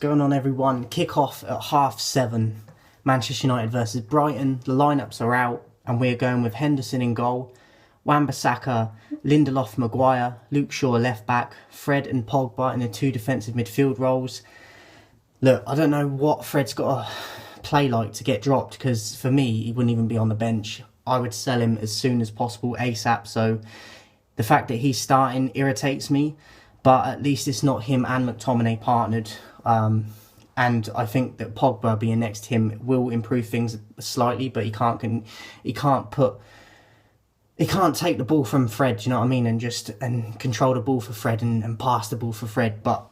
Going on, everyone. Kick off at 7:30. Manchester United versus Brighton. The lineups are out, and we're going with Henderson in goal, Wan-Bissaka, Lindelof, Maguire, Luke Shaw left back, Fred and Pogba in the two defensive midfield roles. Look, I don't know what Fred's got to play like to get dropped, because for me, he wouldn't even be on the bench. I would sell him as soon as possible, ASAP. So the fact that he's starting irritates me, but at least it's not him and McTominay partnered. And I think that Pogba being next to him will improve things slightly, but he can't take the ball from Fred, do you know what I mean, and control the ball for Fred and pass the ball for Fred. But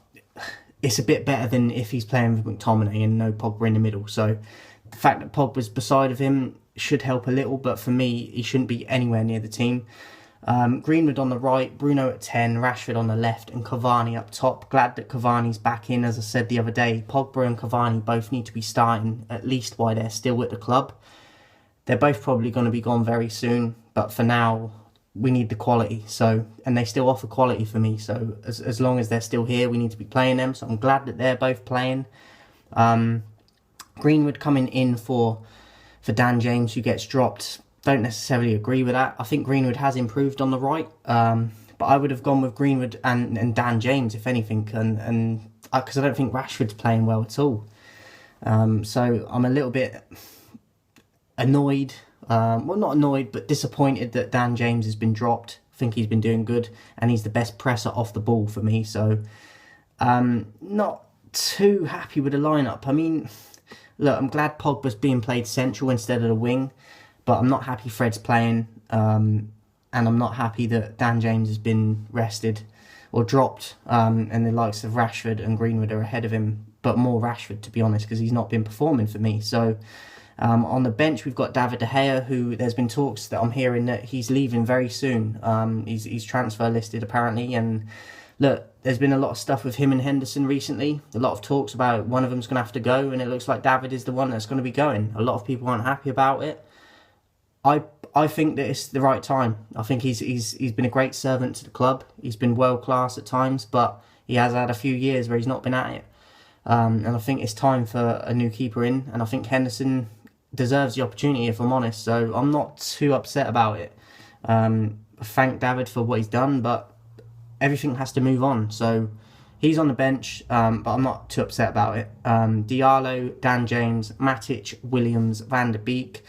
it's a bit better than if he's playing with McTominay and no Pogba in the middle. So the fact that Pogba's beside of him should help a little, but for me, he shouldn't be anywhere near the team. Greenwood on the right, Bruno at 10, Rashford on the left, and Cavani up top. Glad that Cavani's back in. As I said the other day, Pogba and Cavani both need to be starting at least while they're still at the club. They're both probably going to be gone very soon, but for now, we need the quality. And they still offer quality for me. So as long as they're still here, we need to be playing them. So I'm glad that they're both playing. Greenwood coming in for Dan James, who gets dropped. Don't necessarily agree with that. I think Greenwood has improved on the right, but I would have gone with Greenwood and Dan James, if anything, and because I don't think Rashford's playing well at all. So I'm a little bit annoyed, well, not annoyed, but disappointed that Dan James has been dropped. I think he's been doing good, and he's the best presser off the ball for me. So not too happy with the lineup. I mean, look, I'm glad Pogba's being played central instead of the wing, but I'm not happy Fred's playing, and I'm not happy that Dan James has been rested or dropped, and the likes of Rashford and Greenwood are ahead of him, but more Rashford, to be honest, because he's not been performing for me. So on the bench, we've got David De Gea, who there's been talks that I'm hearing that he's leaving very soon. He's transfer listed, apparently, and look, there's been a lot of stuff with him and Henderson recently. A lot of talks about one of them's going to have to go, and it looks like David is the one that's going to be going. A lot of people aren't happy about it. I think that it's the right time. I think he's been a great servant to the club. He's been world class at times, but he has had a few years where he's not been at it. And I think it's time for a new keeper in, and I think Henderson deserves the opportunity, if I'm honest. So I'm not too upset about it. I thank David for what he's done, but everything has to move on. So he's on the bench, but I'm not too upset about it. Diallo, Dan James, Matic, Williams, Van der Beek,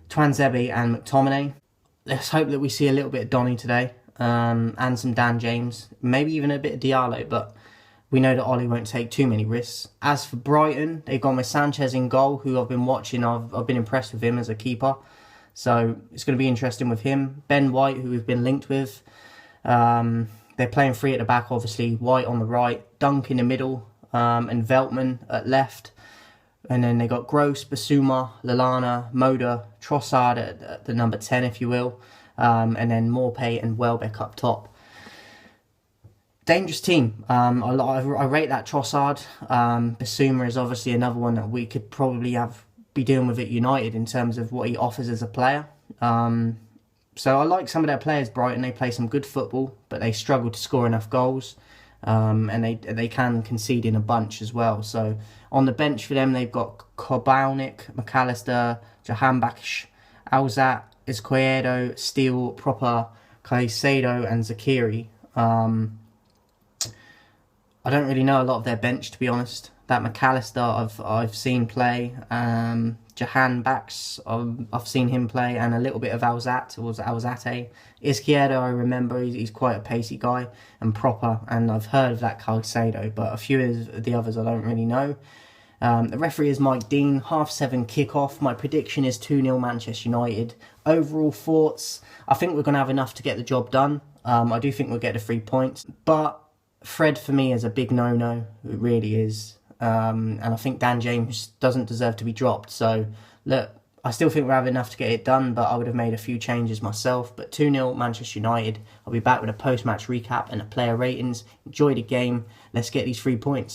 Tuanzebe and McTominay. Let's hope that we see a little bit of Donny today, and some Dan James, maybe even a bit of Diallo, but we know that Ollie won't take too many risks. As for Brighton, they've gone with Sanchez in goal, who I've been watching. I've been impressed with him as a keeper, so it's going to be interesting with him. Ben White, who we've been linked with. They're playing three at the back, obviously. White on the right, Dunk in the middle, and Veltman at left. And then they got Gross, Basuma, Lallana, Moda, Trossard at the number 10, if you will. And then Morpay and Welbeck up top. Dangerous team. I rate that Trossard. Basuma is obviously another one that we could probably be dealing with at United in terms of what he offers as a player. So I like some of their players, Brighton. They play some good football, but they struggle to score enough goals. And they can concede in a bunch as well. So on the bench for them, they've got Kobaunik, McAllister, Jahanbakhsh, Alzat, Izquierdo, Steele, Proper, Caicedo and Zakiri. I don't really know a lot of their bench, to be honest. That McAllister I've seen play. Jahanbakhsh, I've seen him play, and a little bit of Alzate. Izquierdo, I remember, he's quite a pacey guy, and Proper, and I've heard of that Caicedo, but a few of the others I don't really know. The referee is Mike Dean. 7:30 kick-off. My prediction is 2-0 Manchester United. Overall thoughts, I think we're going to have enough to get the job done. I do think we'll get the 3 points, but Fred for me is a big no-no. It really is. And I think Dan James doesn't deserve to be dropped. So, look, I still think we'll have enough to get it done, but I would have made a few changes myself. But 2-0 Manchester United. I'll be back with a post-match recap and a player ratings. Enjoy the game. Let's get these 3 points.